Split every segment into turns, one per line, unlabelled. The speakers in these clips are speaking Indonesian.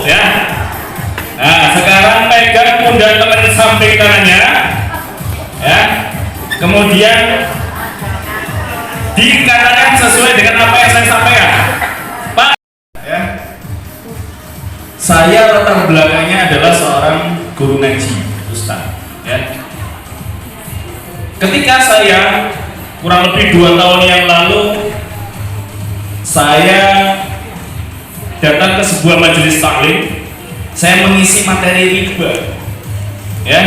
Ya. Nah, sekarang pegang pundak teman samping kanannya, ya. Kemudian dikatakan sesuai dengan apa yang saya sampaikan, Pak. Ya. Saya latar belakangnya adalah seorang guru ngaji, Ustaz. Ya. Ketika saya kurang lebih 2 tahun yang lalu, saya datang ke sebuah majelis taklim. Saya mengisi materi riba, ya,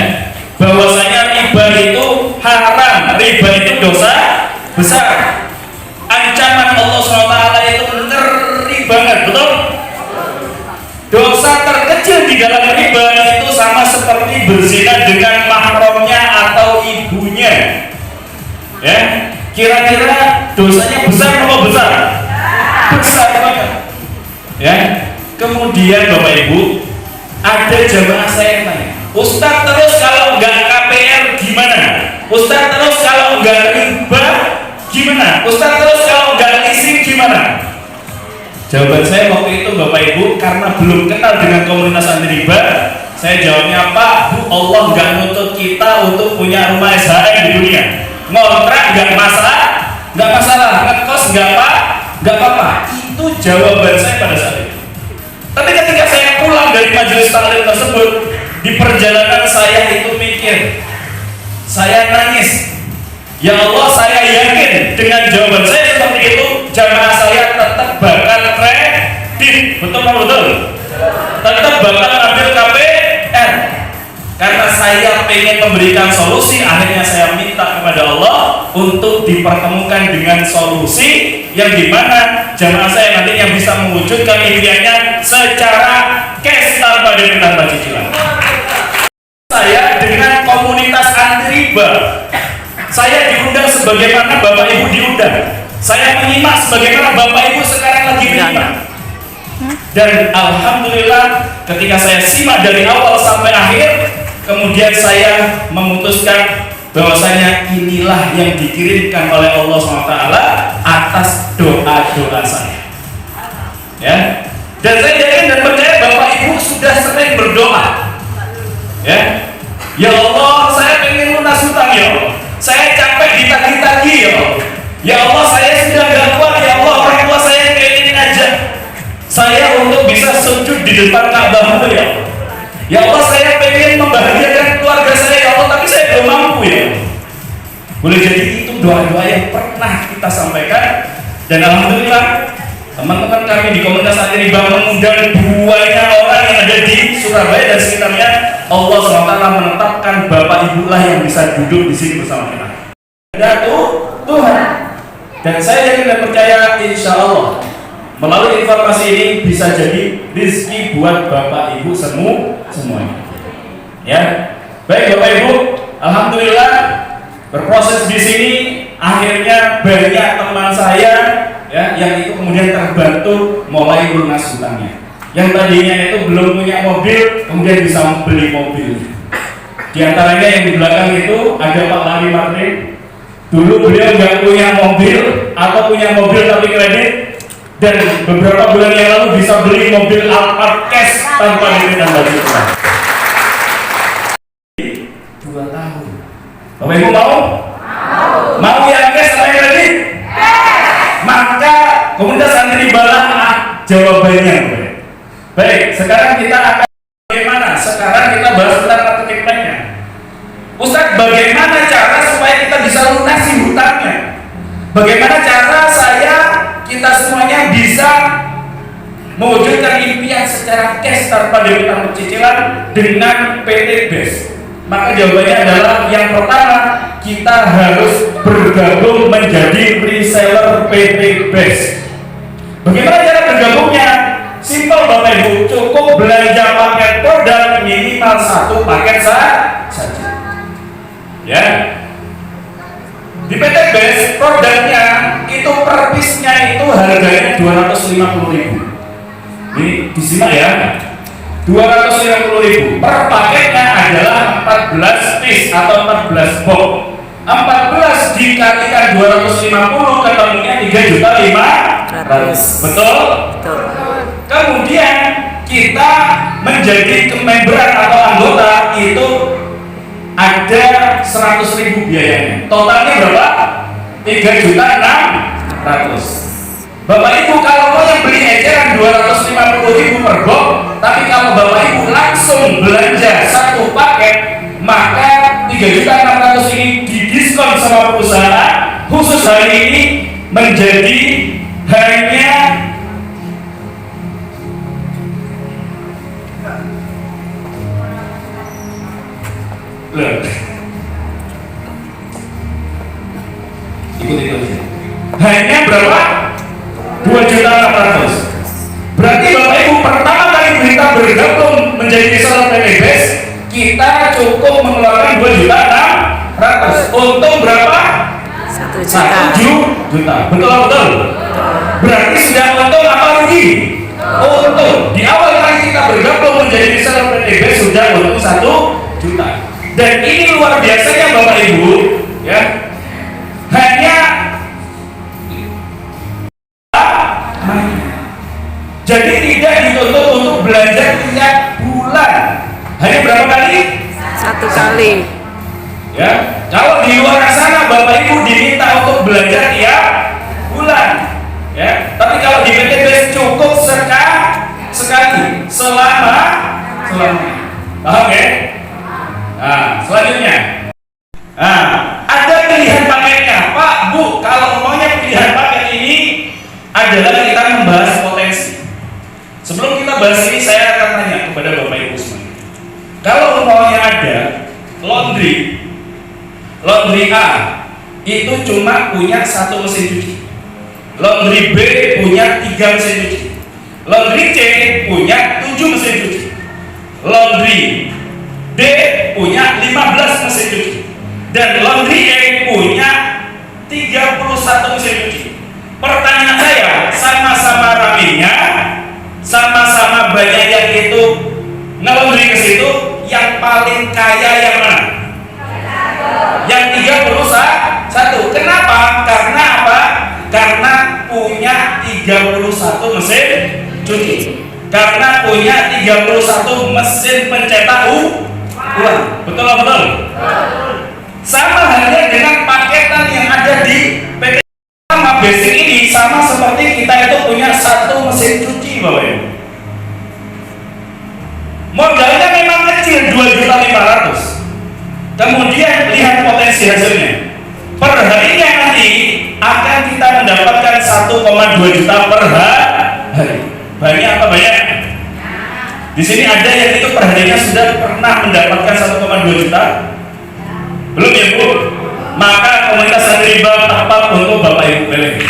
bahwasanya riba itu haram, riba itu dosa besar. Ancaman Allah SWT itu ngeri banget, betul? Dosa terkecil di dalam riba itu sama seperti berzina dengan mahramnya atau ibunya. Ya, kira-kira dosanya besar atau besar? Besar banget. Ya, kemudian Bapak Ibu, ada jamaah saya yang tanya, Ustaz, terus kalau enggak KPR gimana? Ustaz, terus kalau enggak riba gimana? Ustaz, terus kalau enggak leasing gimana? Jawaban saya waktu itu Bapak Ibu, karena belum kenal dengan komunitas anti riba, saya jawabnya, Pak, Bu, Allah enggak nuntut kita untuk punya rumah SHM di dunia. Ngontrak enggak masalah, ngekos enggak apa-apa. Itu jawaban saya pada saat itu. Tapi ketika saya pulang dari majelis taklim tersebut, di perjalanan saya itu mikir, saya nangis. Ya Allah, saya yakin dengan jawaban saya seperti itu, jamaah saya tetap bakal kredit, betul apa betul? Tetap bakal ambil KPR. Karena saya pengen memberikan solusi, akhirnya saya minta kepada Allah untuk dipertemukan dengan solusi yang dimana jamaah saya nantinya bisa mewujudkan impiannya secara cash tanpa denda tanpa cicilan. Saya dengan komunitas anti riba, saya diundang sebagaimana Bapak Ibu diundang. Saya menyimak sebagaimana Bapak Ibu sekarang lagi menyimak. Dan alhamdulillah ketika saya simak dari awal sampai akhir, kemudian saya memutuskan bahwasanya inilah yang dikirimkan oleh Allah SWT atas doa-doa saya. Ya. Dan saya yakin dan percaya Bapak Ibu sudah sering berdoa. Ya. Ya Allah, saya pengen lunas hutang ya Allah. Saya capek ditagih-tagih ya Allah. Ya Allah, saya sudah gak kuat ya Allah, orang tua saya pengen ngajak saya untuk bisa sujud di depan Ka'bah ya Allah. Ya Allah, saya pengen membahagiakan keluarga saya ya Allah, tapi saya belum mampu ya. Boleh jadi itu doa-doa yang pernah kita sampaikan. Dan alhamdulillah teman-teman kami di komunitas anti riba mengundang banyak orang yang ada di Surabaya dan sekitarnya. Allah SWT menetapkan Bapak Ibu lah yang bisa duduk di sini bersama kita. Dan Tuhan. Dan saya yakin dan percaya insya Allah melalui informasi ini bisa jadi rezeki buat Bapak Ibu semuanya. Ya, baik Bapak Ibu, alhamdulillah berproses di sini akhirnya banyak teman saya ya yang itu kemudian terbantu mulai lunas hutangnya. Yang tadinya itu belum punya mobil kemudian bisa membeli mobil. Di antaranya yang di belakang itu ada Pak Lari Martin. Dulu beliau nggak punya mobil atau punya mobil tapi kredit. Dan beberapa bulan yang lalu bisa beli mobil Alphard cash tanpa denda dan cicilan. 2 tahun. Bapak Ibu mau? Mau yang cash atau yang kredit? Maka komunitas anti riba jawabannya. Baik, sekarang kita akan bagaimana? Sekarang kita bahas tentang kartu cashback-nya. Ustaz, bagaimana cara supaya kita bisa lunasi hutangnya? Bagaimana cara kita semuanya bisa mewujudkan impian secara cash tanpa denda cicilan dengan PT BES? Maka jawabannya adalah yang pertama, kita harus bergabung menjadi reseller PT BES. Bagaimana cara bergabungnya? Simpel Bapak Ibu, cukup belanja paket produk minimal 1 paket saja. Ya. Di PT BES produknya itu per piece-nya itu harganya 250.000. Ini disimak ya. 250.000 per paketnya adalah 14 piece atau 14 box. 14 dikalikan 250 ketemunya 3.500.000. Betul? Betul. Kemudian kita menjadi kememberan atau anggota itu ada 100.000 biayanya. Totalnya berapa? 3.600.000. Bapak Ibu kalau mau yang beli eceran 250.000 per box, tapi kalau Bapak Ibu langsung belanja satu paket, maka 3.600.000 ini didiskon sama perusahaan khusus hari ini menjadi hanya hanya berapa? 2.600.000. Berarti Bapak Ibu pertama kali kita bergabung menjadi reseller PT BES, kita cukup mengeluarkan 2.600.000. Untung berapa?
1
1 juta. Betul. Berarti sudah untung apa rugi? Untung. Di awal kali kita bergabung menjadi reseller PT BES sudah untung 1 juta. Dan ini luar biasanya Bapak Ibu, ya. Hanya jadi tidak dituntut untuk belanja tiap bulan. Hanya berapa kali?
1 kali.
Ya, kalau di luar sana Bapak Ibu diminta untuk belanja tiap bulan. Ya, tapi kalau di PT BES cukup sekali selamanya. Paham ya? Nah, selanjutnya. Nah, ada pilihan paketnya, Pak, Bu. Kalau maunya pilihan paket ini adalah kita membahas potensi. Sebelum kita bahas ini, saya akan tanya kepada Bapak Ibu semua. Kalau maunya ada laundry A itu cuma punya 1 mesin cuci, laundry B punya 3 mesin cuci, laundry C punya 7 mesin cuci, laundry D punya 15 mesin cuci, dan laundry E punya 31 mesin cuci. Pertanyaan saya, sama-sama ramenya, sama-sama banyak yang itu nge-laundry ke situ, yang paling kaya yang mana? Yang 31. Kenapa? Karena apa? Karena punya 31 mesin cuci. Karena punya 31 mesin pencetak uang. Betul? Sama halnya dengan paketan yang ada di PT Basic ini, sama seperti kita itu punya 1 mesin cuci, Bapak Ibu. Modalnya memang kecil, 2.500.000. Kemudian lihat potensi hasilnya. Per harinya nanti akan kita mendapatkan 1,2 juta per hari. Banyak apa banyak? Di sini ada yang itu per harinya sudah pernah mendapatkan 1,2 juta? Belum ya, Bu? Maka komunitas santri tepat untuk Bapak Ibu pilih.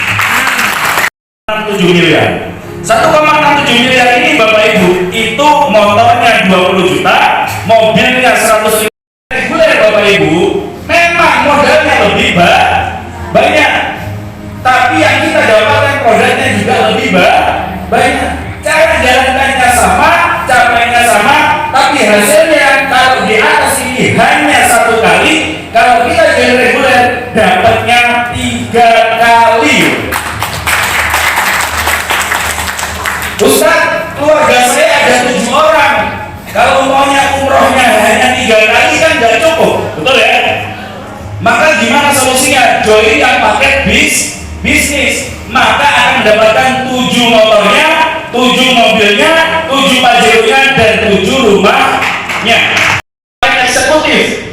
67 miliar. 1,67 miliar ini Bapak Ibu itu motornya 20 juta, mobilnya 100 juta. Reguler Bapak Ibu memang modalnya lebih banyak, tapi yang kita dapatkan produknya juga lebih banyak. Cara jalankannya sama, capainya sama, tapi hasilnya kalau di atas ini hanya 1 kali. Kalau kita jadi reguler dapatnya 3 kali. Ustaz, keluarga saya ada 7 orang. Kalau maunya umrohnya hanya 3 kali kan nggak cukup, betul ya? Maka gimana solusinya? Join yang paket bisnis, maka akan mendapatkan 7 motornya, 7 mobilnya, 7 pajeronya, dan 7 rumahnya. Eksekutif.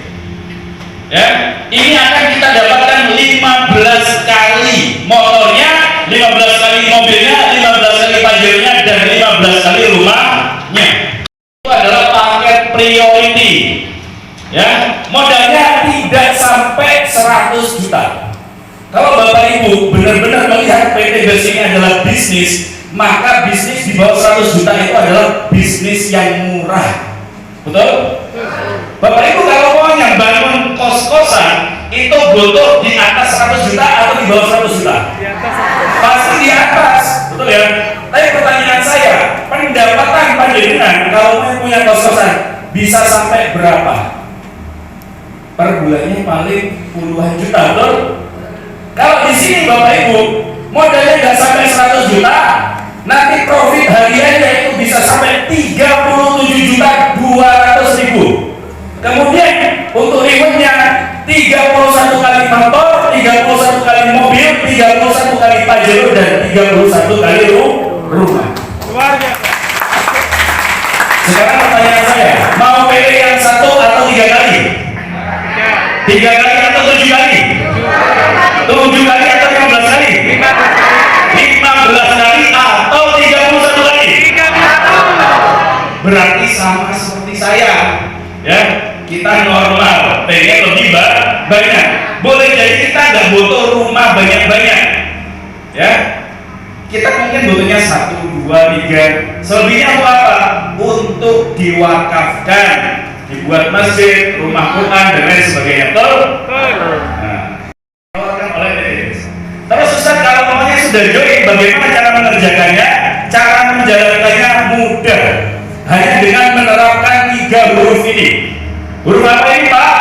Ya, ini akan kita dapatkan 15 kali motornya, 15 kali mobilnya, 15 kali pajeronya, dan 15 kali rumahnya. Itu adalah paket priority. Ya, modalnya tidak sampai 100 juta. Kalau Bapak Ibu benar-benar melihat PT BES ini adalah bisnis, maka bisnis di bawah 100 juta itu adalah bisnis yang murah. Betul? Bapak Ibu kalau mau yang bangun kos-kosan itu butuh di atas 100 juta atau di bawah 100 juta?
Di atas.
Pasti di atas, betul ya? Tapi pertanyaan saya, pendapatan panjenengan kalau mau punya kos-kosan bisa sampai berapa? Per bulannya paling puluhan juta, betul? Kalau di sini Bapak Ibu modalnya nggak sampai 100 juta, nanti profit hariannya itu bisa sampai 37.200.000. Kemudian untuk rewardnya 31 kali motor, 31 kali mobil, 31 kali pajero, dan 31 kali rumah.
Luar biasa.
Sekarang pertanyaan saya, mau PW yang 1 atau 3 kali? 3 kali atau 7 kali? 7 kali atau 15 kali? 15 kali atau 31 kali? Berarti sama seperti saya, ya. Kita normal, pengen lebih banyak. Boleh jadi kita nggak butuh rumah banyak-banyak, ya. Kita mungkin butuhnya 1, 2, 3. Selebihnya untuk apa? Untuk diwakafkan, dibuat masjid, rumah Quran, dan lain sebagainya. Betul? Nah, oleh PTS. Terus Ustaz, kalau namanya sudah join, bagaimana cara mengerjakannya? Cara menjalankannya mudah, hanya dengan menerapkan 3 huruf ini. Huruf apa ini, Pak?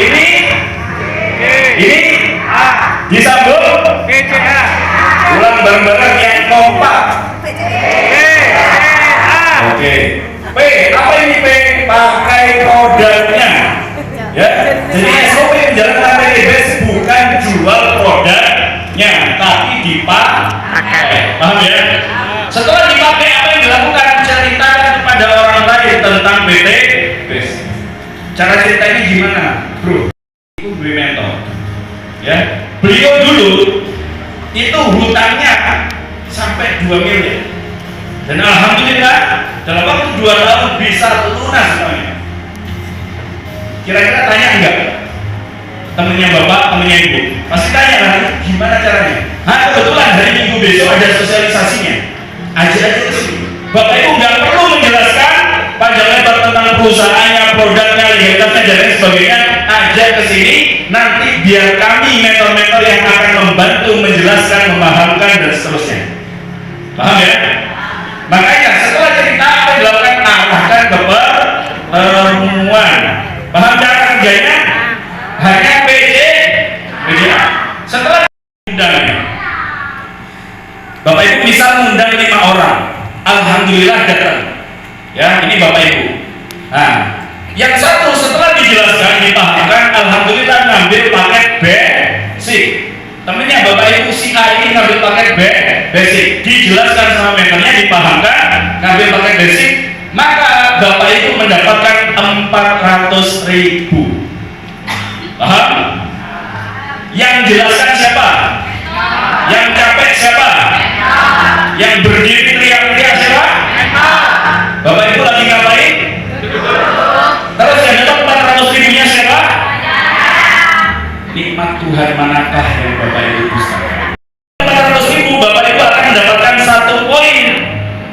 Ini disambung. Ulang bareng-bareng yang kompak. Oke. P, apa ini P? Pakai produknya. Ya. Jadi SOP menjalankan PTBS bukan jual produknya, tapi dipakai. Paham ya? Setelah dipakai, apa yang dilakukan? Ceritakan kepada orang lain tentang PTBS. Cara ceritanya gimana, bro? Itu beli mentor. Ya, beliau dulu itu hutangnya sampai 2 miliar. Dan alhamdulillah dalam waktu 2 tahun bisa lunas semuanya. Kira-kira tanya enggak? Temennya bapak, temennya ibu, pasti tanya lah, gimana caranya? Kebetulan hari Minggu besok ada sosialisasinya. Aja ke sini. Bapak ibu nggak perlu menjelaskan panjang lebar tentang perusahaannya, produknya, legalitasnya, dan lain sebagainya. Ajak ke sini, nanti biar kami mentor-mentor yang akan membantu menjelaskan, memahamkan, dan seterusnya. Paham ya? Makanya setelah cerita apa yang dilakukan, arahkan ke pertemuan. Paham cara kerjanya? Hanya PJA. Setelah undangnya, Bapak Ibu bisa mengundang 5 orang. Alhamdulillah datang. Ya, ini Bapak Ibu. Nah, yang satu setelah dijelaskan, dipahamkan, alhamdulillah ngambil paket basic. Temennya Bapak Ibu si A ini ngambil paket basic. Dijelaskan sama mentornya, dipahamkan, ngambil paket basic, maka Bapak Ibu mendapatkan 400.000. Paham? Yang jelaskan siapa? Yang capek siapa? Yang berdiri teriak-teriak siapa? Bapak Ibu lagi ngapain? Terus yang dapat 400.000-nya siapa? Nikmat Tuhan manakah yang Bapak Ibu bisa? 400.000 Bapak Ibu akan mendapatkan 1 poin.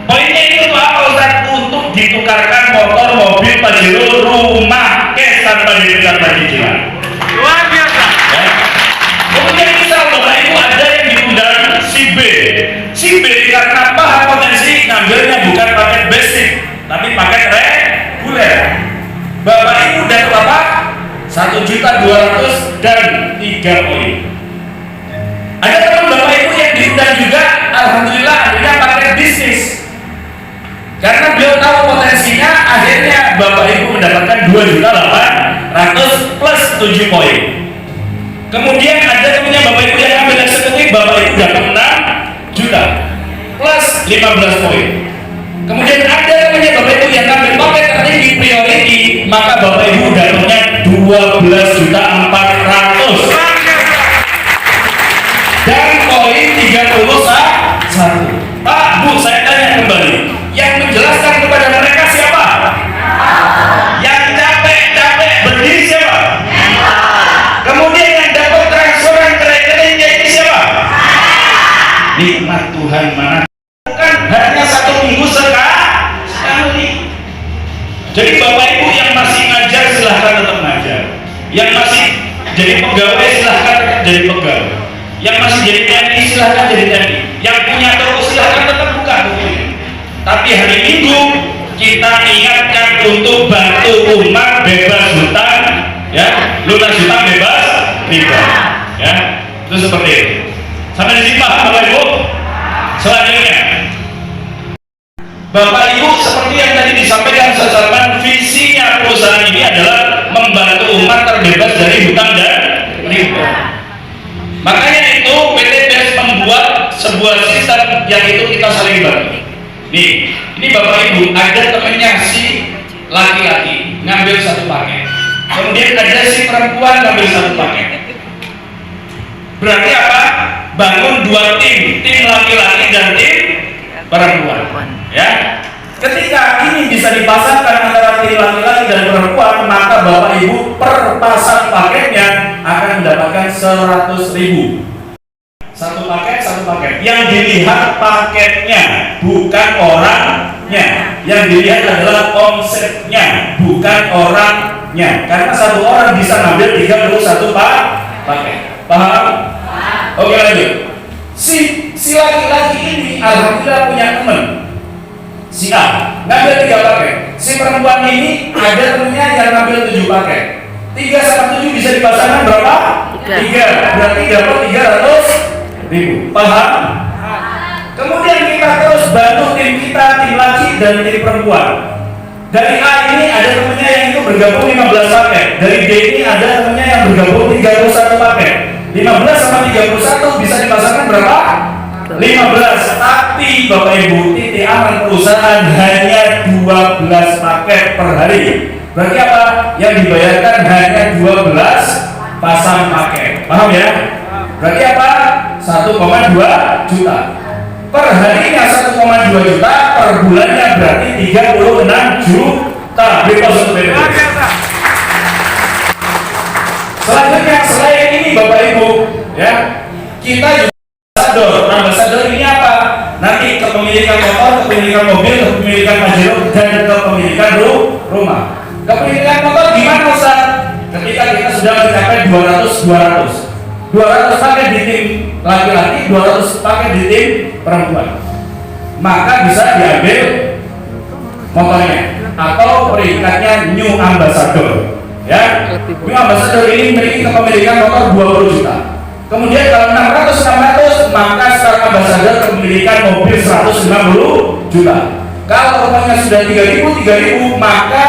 Poinnya itu apa Ustaz? Untuk ditukarkan motor, mobil, pajero, rumah, cash tanpa dikejar cicilan.
Luar biasa.
Ya. Kemudian misal Bapak Ibu ada yang diundang si B. Si B karena paham potensi ngambilnya bukan paket basic, tapi paket reguler. Bapak Ibu dapat berapa? 1.200.000 dan 3 poin. Ada teman Bapak Ibu yang diundang juga, alhamdulillah akhirnya paket bisnis. Karena beliau tahu potensinya, akhirnya Bapak Ibu mendapatkan 2.800.000 plus 7 poin. Kemudian ada temannya Bapak Ibu yang ambil eksekutif, Bapak Ibu dapat 6 juta plus 15 poin. Kemudian ada temannya Bapak Ibu yang ambil paket tertinggi priority, maka Bapak Ibu dapatnya 12.400.000 dan poin 31. Pak, Bu, saya tanya kembali, yang menjelaskan kepada mereka siapa? Yang capek-capek berdiri siapa? Kemudian yang dapat transferan ke rekeningnya ini siapa? Nikmat Tuhan mana? Bukan hanya 1 minggu sekali. Jadi Bapak Ibu yang masih ngajar silahkan tetap ngajar. Yang masih jadi pegawai silahkan jadi pegawai. Yang masih jadi TNI silahkan jadi TNI. Yang punya toko silahkan tetap buka tokonya. Tapi hari Minggu kita ingatkan untuk bantu umat bebas hutang, ya, lunas hutang bebas riba, ya, itu seperti itu. Sampai di sini Pak, Bapak Ibu. Selanjutnya, Bapak Ibu, seperti yang tadi disampaikan, sasaran visinya perusahaan ini adalah membantu umat terbebas dari hutang dan riba. Makanya itu PT BES membuat sebuah sistem yang itu kita saling bantu. Nih, ini Bapak Ibu, ada temennya si laki-laki ngambil satu paket, kemudian ada si perempuan ngambil satu paket. Berarti apa? Bangun dua tim laki-laki dan tim perempuan. Ya, ketika ini bisa dipasangkan antara tim laki-laki dan perempuan, maka Bapak Ibu per pasang paketnya akan mendapatkan 100.000. Satu paket. Yang dilihat paketnya, bukan orangnya. Yang dilihat adalah omsetnya, bukan orangnya. Karena satu orang bisa ngambil 31 paket. Paham? Oke, lanjut. Si laki-laki ini alhamdulillah punya teman. Si A ngambil 3 paket. Si perempuan ini ada temennya yang ngambil 7 paket. 3 sama 7 bisa dipasangkan berapa? 3. Berarti dapat 300.000. Paham? Kemudian kita terus bantu tim kita, tim laki dan tim perempuan. Dari A ini ada temennya yang itu bergabung 15 paket. Dari B ini ada temennya yang bergabung 31 paket. 15 sama 31 bisa dipasangkan berapa? 15. Tapi Bapak Ibu, titik aman perusahaan hanya 12 paket per hari. Berarti apa? Yang dibayarkan hanya 12 pasang paket. Paham ya? Berarti apa? 1,2 juta. Per harinya 1,2 juta, per bulannya berarti 36 juta. Bebas untuk BPJS. Selanjutnya, selain ini Bapak Ibu, ya, kita juga ambasador ini apa? Nanti kepemilikan motor, kepemilikan mobil, kepemilikan pajero, dan kepemilikan rumah. Kepemilikan motor gimana Ustaz? Ketika kita sudah mencapai 200 paket di tim laki-laki, 200 paket di tim perempuan, maka bisa diambil motornya atau peringkatnya new ambassador. Ya, new ambassador ini memiliki kepemilikan motor 20 juta. Kemudian kalau 600 maka secara ambassador kepemilikan mobil 150 juta. Kalau motornya sudah 3.000 maka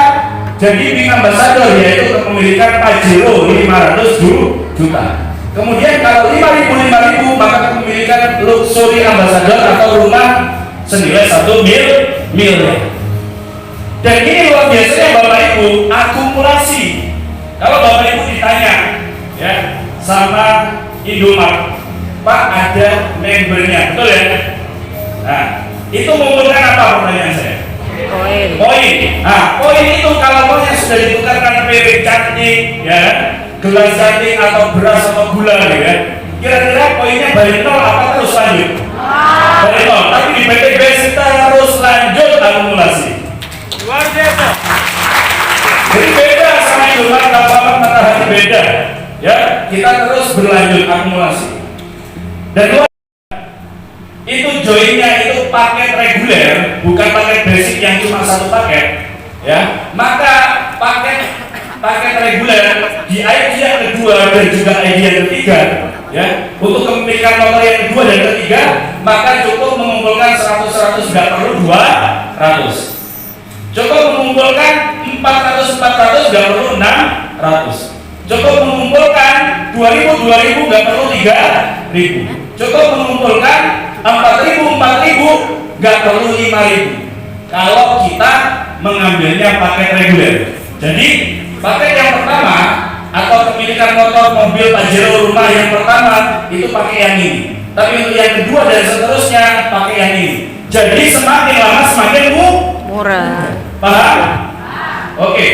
jadi new ambassador, yaitu kepemilikan Pajero 500 juta. Kemudian kalau 5.000 maka kepemilikan luxury ambassador atau rumah senilai 1 miliar. Dan ini luar biasanya Bapak Ibu, akumulasi. Kalau Bapak Ibu ditanya ya sama Indomaret, Pak ada membernya, betul ya? Nah, itu mengumpulkan apa pertanyaan saya? Poin. Nah, poin itu kalau poinnya sudah ditukarkan piring cantik, ya, gelas cantik atau beras atau gula, ya, kira-kira poinnya balik nol apa terus lanjut? Balik nol. Tapi di PT BES kita harus lanjut akumulasi.
Luar biasa.
Jadi beda sama Indomaret, lapangan matahari beda. Ya, kita terus berlanjut akumulasi. Dan itu joinnya itu paket reguler, bukan paket basic yang cuma satu paket. Ya, maka paket reguler di ID yang kedua dan juga ID yang ketiga, ya, untuk kepemilikan motor yang kedua dan ketiga, maka cukup mengumpulkan 100 nggak perlu 200. Cukup mengumpulkan 400 nggak perlu 600. Cukup mengumpulkan 2.000 nggak perlu 3.000. Cukup mengumpulkan 4.000 nggak perlu 5.000. Kalau kita mengambilnya paket reguler. Jadi paket yang pertama atau kepemilikan motor, mobil, pajero, rumah yang pertama itu pakai yang ini. Tapi untuk yang kedua dan seterusnya pakai yang ini. Jadi semakin lama semakin
murah.
Paham? Oke.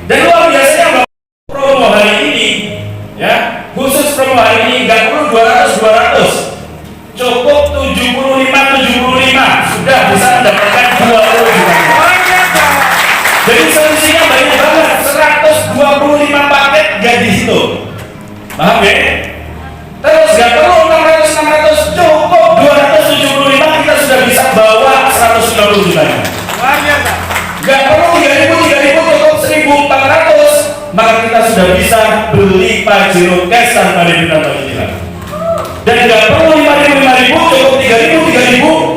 Dan luar biasanya promo hari ini, ya, khusus promo hari ini nggak perlu 200, cukup 75 sudah bisa mendapatkan 20 juta. Jadi solusinya banyak banget, 125 paket gaji situ. Paham ya? Terus nggak perlu 600, cukup 275 kita sudah bisa bawa 150 juta. Nggak perlu 3.000 cukup 1.400, maka kita sudah bisa beli Pajero cash tanpa debit atau cicilan. Dan nggak perlu 5.000 cukup 3.000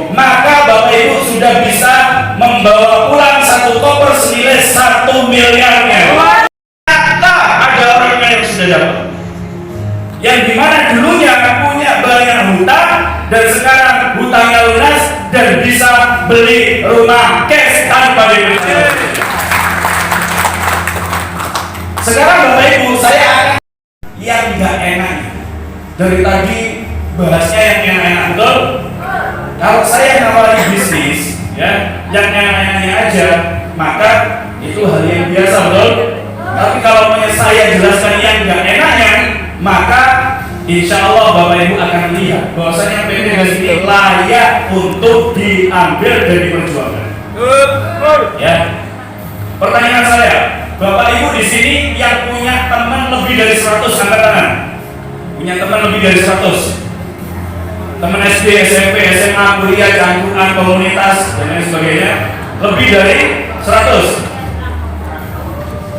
senilai 1 miliarnya. Ternyata ada orang yang sudah dapat, yang dimana dulunya punya banyak hutang dan sekarang hutangnya lunas dan bisa beli rumah cash tanpa dipecah. Sekarang Bapak Ibu, saya akan yang nggak enak. Dari tadi bahasnya yang enak-enak, betul? Kalau saya nawari bisnis, ya, yang enak-enaknya aja, maka itu hal yang biasa, betul? Tapi kalau saya jelaskan yang nggak enaknya, maka insya Allah Bapak Ibu akan lihat bahwasanya PT Gas ini layak untuk diambil dan diperjuangkan. Ya. Pertanyaan saya, Bapak Ibu di sini yang punya teman lebih dari 100 angkat tangan. Punya teman lebih dari 100. Teman SD, SMP, SMA, kuliah, cangkukan, komunitas dan lain sebagainya lebih dari 100.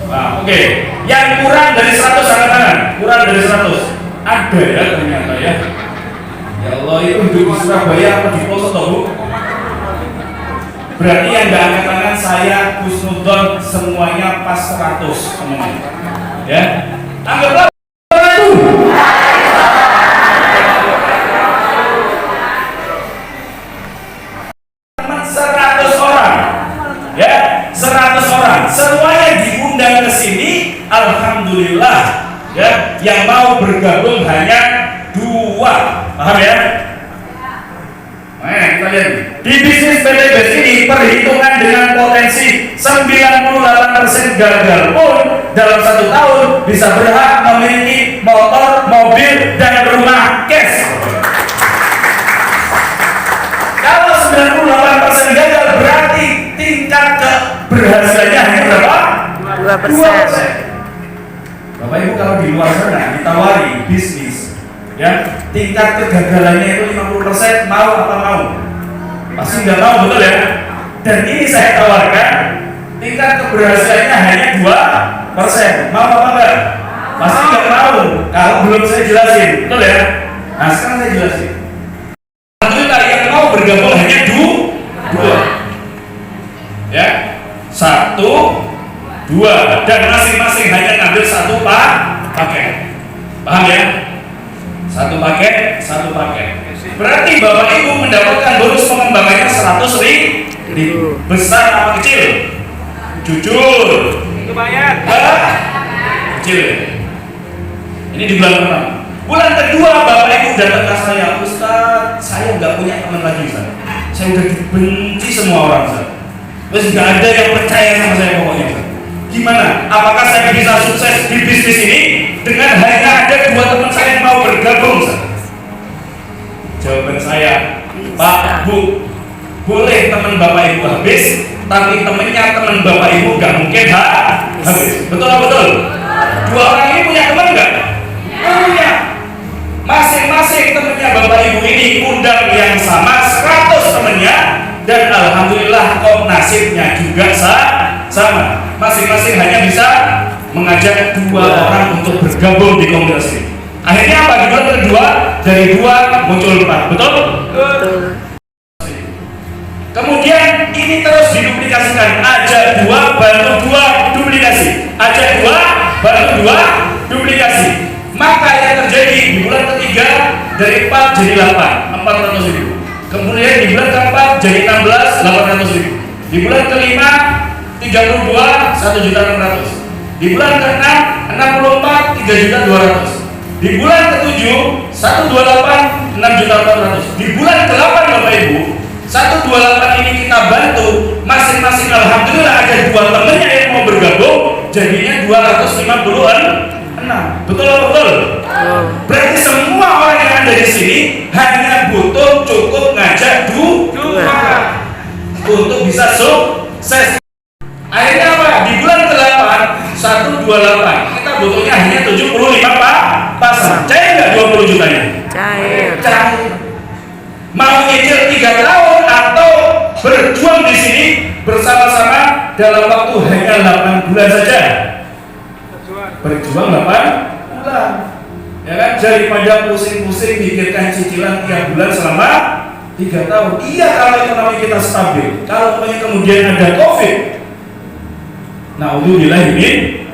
Nah, oke. Yang kurang dari 100 angkat tangan. Kurang dari 100. Ada ya ternyata ya. Ya Allah, itu di Surabaya apa di Poso toh, Bu? Berarti yang nggak angkat tangan saya Kusnudon semuanya pas 100 semuanya. Ya. Anggaplah itu. Teman 100 orang. Ya, 100 orang. Semuanya diundang ke sini, alhamdulillah. Ya, yang mau bergabung hanya 2. Paham ya? Nah, kita lihat di bisnis PT Gas ini perhitungan dengan potensi 98% gagal pun dalam 1 tahun bisa berhak memiliki motor, mobil, dan rumah cash. Kalau 98% gagal berarti tingkat keberhasilannya hanya berapa? 2%. Bapak Ibu kalau di luar sana ditawari bisnis, ya, tingkat kegagalannya itu 50%, mau apa mau? Pasti nggak mau, betul ya? Dan ini saya tawarkan tingkat keberhasilannya hanya 2%, mau apa enggak? Pasti nggak mau kalau belum saya jelasin, betul ya? Nah sekarang saya jelasin. Alhamdulillah yang mau bergabung hanya 2, ya, 1, 2, dan masing-masing hanya ngambil 1 paket. Paham ya? 1 paket, 1 paket. Berarti Bapak Ibu mendapatkan bonus pengembangannya 100.000. Besar apa kecil? Jujur.
Kebayang.
Kecil. Ini di bulan pertama. Bulan kedua Bapak Ibu datang ke saya, Ustaz, saya nggak punya teman lagi, Ustaz. Saya udah dibenci semua orang, Ustaz. Terus nggak ada yang percaya sama saya pokoknya, Ustaz. Gimana? Apakah saya bisa sukses di bisnis ini dengan hanya ada 2 teman saya yang mau bergabung? Jawaban saya, Pak, Bu, boleh teman Bapak Ibu habis, tapi temennya teman Bapak Ibu nggak mungkin habis. Betul atau betul? 2 orang ini punya teman nggak? Punya. Masing-masing temannya Bapak Ibu ini undang yang sama 100 temannya, dan alhamdulillah kok nasibnya juga sama. Masing-masing hanya bisa mengajak 2 orang untuk bergabung di komunitas ini. Akhirnya apa? Di bulan kedua dari 2 muncul 4, betul?
Betul.
Kemudian ini terus diduplikasikan, ajak 2 bantu 2 duplikasi, ajak 2 bantu 2 duplikasi. Maka yang terjadi di bulan ketiga dari 4 jadi 8, 400.000. Kemudian di bulan keempat jadi 16, 800.000. Di bulan kelima 32, 1.600.000. Di bulan ke-6 64, 3.200.000. Di bulan ke-7 128, 6.400.000. Di bulan ke-8 Bapak Ibu 128 ini kita bantu masing-masing, alhamdulillah ada 2 temannya yang mau bergabung, jadinya 256. Betul atau betul? Berarti semua orang yang ada di sini hanya butuh cukup ngajak 2 untuk bisa sukses. Akhirnya apa? Di bulan ke-8 128 kita butuhnya hanya 75 pasang. Cair nggak 20 jutanya?
Cair.
Mau nyicil 3 tahun atau berjuang di sini bersama-sama dalam waktu hanya 8 bulan saja? Berjuang 8 bulan, ya kan? Daripada pusing-pusing mikirkan cicilan tiap bulan selama 3 tahun. Iya kalau ekonomi kita stabil. Kalau kemudian ada COVID, Naudzubillah min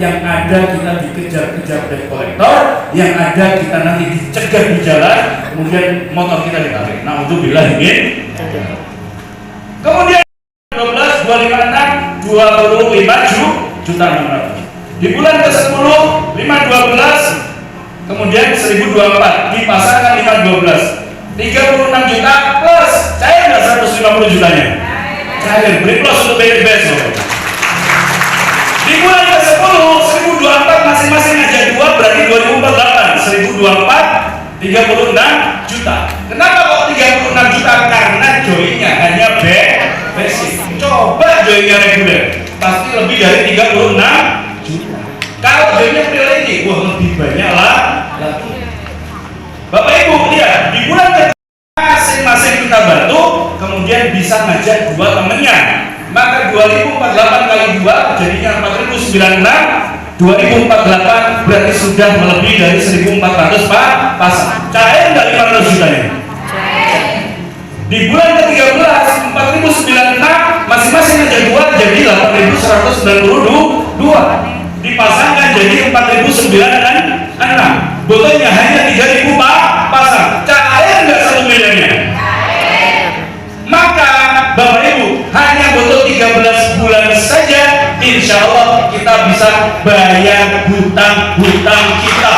yang ada kita dikejar-kejar debt collector, yang ada kita nanti dicegah di jalan, kemudian motor kita ditarik. Naudzubillah min. Kemudian 12, 256, 25 juta 600. Di bulan ke-10, 512, kemudian 1024, dipasangkan 512, 36 juta plus, cair nggak 150 jutanya? Cair, beri plus untuk BD besok. Di bulan ke-10, 1024 masing-masing aja 2, berarti 2048, 1024, 36 juta. Kenapa kok 36 juta? Karena joinnya hanya basic. Coba joinnya reguler, pasti lebih dari 36 juta. Kalau joinnya priority, wah lebih banyak lah lagi. Bapak Ibu lihat, di bulan ke masing-masing kita bantu, kemudian bisa ngajak dua temennya. Maka 2048 kali 2 jadinya 4096, 2048 berarti sudah melebihi dari 1400 pasang. Cair nggak 500 jutanya? Di bulan ke-13 4096 masing-masing ada 2 jadi 8192, dipasangkan jadi 4096, botolnya hanya 3000 pasang. Cair nggak 1 miliarnya? Maka Bapak Ibu hanya butuh 13 bulan saja, insya Allah kita bisa bayar hutang-hutang kita.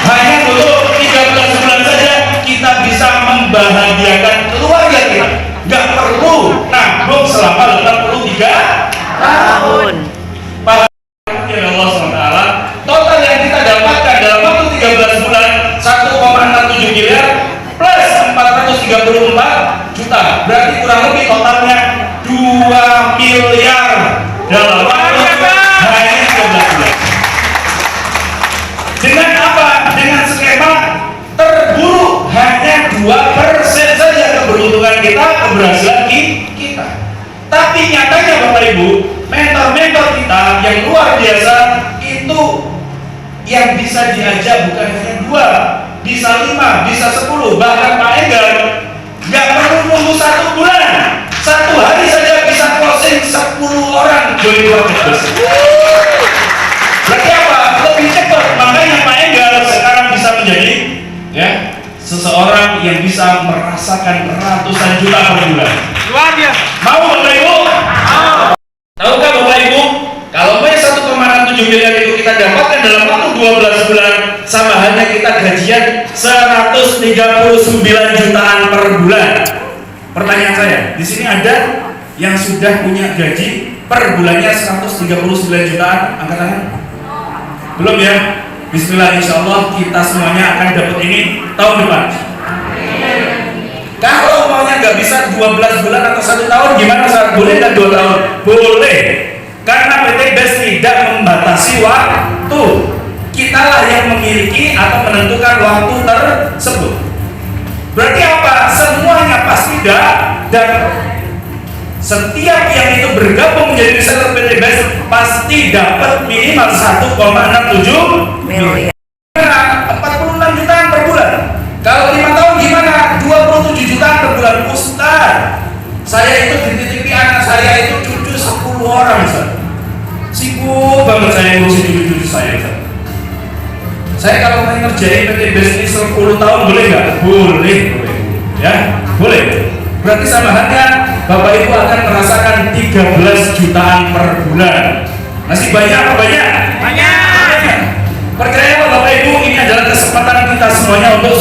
Hanya butuh 13 bulan saja kita bisa membahagiakan keluarga kita. Gak perlu nabung selama 83 tahun. Pahala Allah SWT, total yang kita dapatkan dalam waktu 13 bulan 1,67 miliar plus 434 juta, berarti kurang lebih totalnya 2 miliar dalam waktu hanya 13 bulan. Dengan apa? Dengan skema terburuk hanya 2% saja keberuntungan kita, keberhasilan kita. Tapi nyatanya Bapak Ibu, mentor-mentor kita yang luar biasa itu yang bisa diajak bukan hanya 2, bisa 5, bisa 10, bahkan Pak Enggar nggak perlu nunggu 1 bulan, 1 hari saja bisa closing 10 orang join podcast. Berarti apa? Lebih cepat. Makanya Pak Enggar sekarang bisa menjadi seseorang yang bisa merasakan ratusan juta per bulan.
Luar biasa.
Mau Bapak Ibu? Tahukah Bapak Ibu, kalau 1,67 miliar itu kita dapatkan dalam waktu 12 bulan, sama hanya kita gajian 139 jutaan per bulan. Pertanyaan saya, di sini ada yang sudah punya gaji per bulannya 139 jutaan, angkat tangan? Belum ya? Bismillah, insya Allah kita semuanya akan dapat ini tahun depan. Kalau maunya nggak bisa 12 bulan atau 1 tahun, gimana saat boleh dan 2 tahun? Boleh, karena PT BES tidak membatasi waktu. Kitalah yang memiliki atau menentukan waktu tersebut. Berarti apa? Semuanya pasti dan setiap yang itu bergabung menjadi reseller PT BES pasti dapat minimal 1,67 miliar. 46 jutaan per bulan. Kalau 5 tahun gimana? 27 jutaan per bulan. Ustaz, saya itu dititipi anak saya itu cucu 10 orang Ustaz. Sibuk banget saya ngurusin cucu-cucu saya Ustaz. Saya kalau mau ngerjain PT BES ini 10 tahun boleh nggak? Boleh. Ya, boleh. Berarti sama halnya Bapak Ibu akan merasakan 13 jutaan per bulan. Masih banyak apa banyak? Banyak. Percayalah Bapak Ibu, ini adalah kesempatan kita semuanya untuk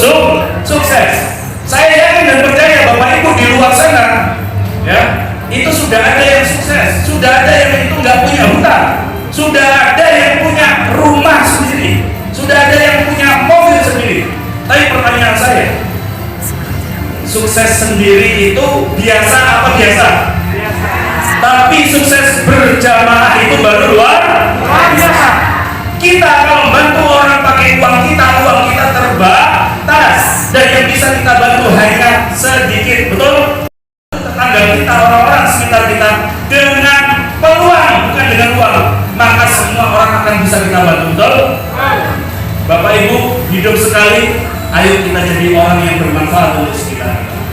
sukses. Saya yakin dan percaya Bapak Ibu di luar sana, ya, itu sudah ada yang sukses, sudah ada yang itu nggak punya hutang, sudah ada yang punya rumah sendiri, sudah ada yang punya mobil sendiri. Tapi pertanyaan saya, sukses sendiri itu biasa apa biasa? Tapi sukses berjamaah itu baru luar biasa. Kita kalau membantu orang pakai uang kita terbatas, dan yang bisa kita bantu hanya sedikit, betul? Tetangga kita, orang-orang sekitar kita dengan peluang, bukan dengan uang, maka semua orang akan bisa kita bantu, betul? Bapak Ibu, hidup sekali, ayo kita jadi orang yang bermanfaat untuk sekitar kita.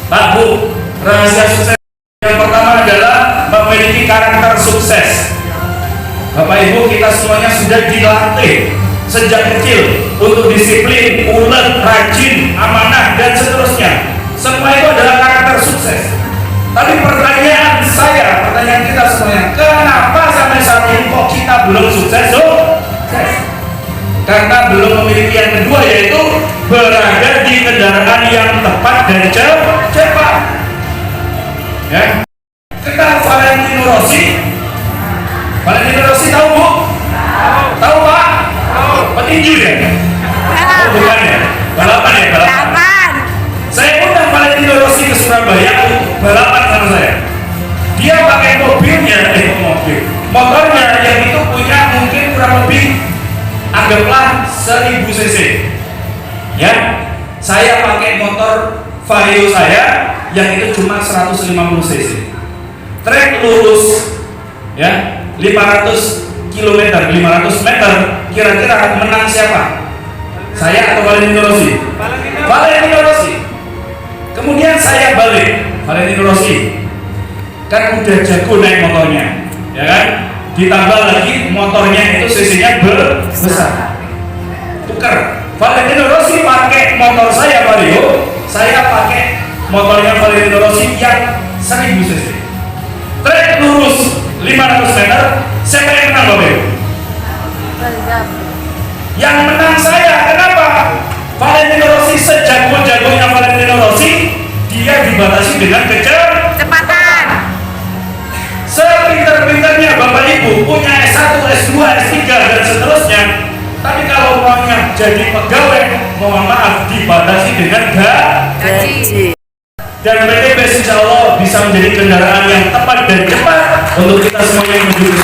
Pak Bu, rahasia sukses yang pertama adalah memiliki karakter sukses. Bapak Ibu, kita semuanya sudah dilatih sejak kecil untuk disiplin, ulet, rajin, amanah, dan seterusnya. Semua itu adalah karakter sukses. Tapi pertanyaan kita semuanya, kenapa sampai saat ini kok kita belum sukses? Karena belum memiliki yang kedua, yaitu berada di kendaraan yang tepat dan cepat. Ya. Kenal Valentino Rossi? Valentino Rossi tahu Bu? Tahu Pak? Petinju ya? Oh, bukan ya? Balapan ya? Balapan. Saya undang Valentino Rossi ke Surabaya untuk balapan sama saya. Dia pakai motornya yang itu punya mungkin kurang lebih anggaplah 1000 cc. Ya, saya pakai motor Vario saya yang itu cuma 150 cc. Trek lurus, ya, 500 km, 500 meter. Kira-kira menang siapa? Saya atau Valentino Rossi? Valentino Rossi. Kemudian saya balik, Valentino Rossi kan udah jago naik motornya, ya kan? Ditambah lagi motornya itu cc-nya besar. Tukar, Valentino Rossi pakai motor saya Vario, saya pakai motornya Valentino Rossi yang 1000 cc. Trek lurus 500 meter, siapa yang menang Bapak Ibu? Yang menang saya, kenapa? Valentino Rossi sejago-jagonya Valentino Rossi, dia dibatasi dengan kecepatan. Sepintar-pintarnya Bapak Ibu punya S1, S2, S3 dan seterusnya, tapi kalau maunya jadi pegawai, mohon maaf, dibatasi dengan gaji. Dan PTP insya Allah bisa menjadi kendaraan yang tepat dan cepat untuk kita semuanya menuju.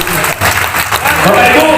Bapak Ibu,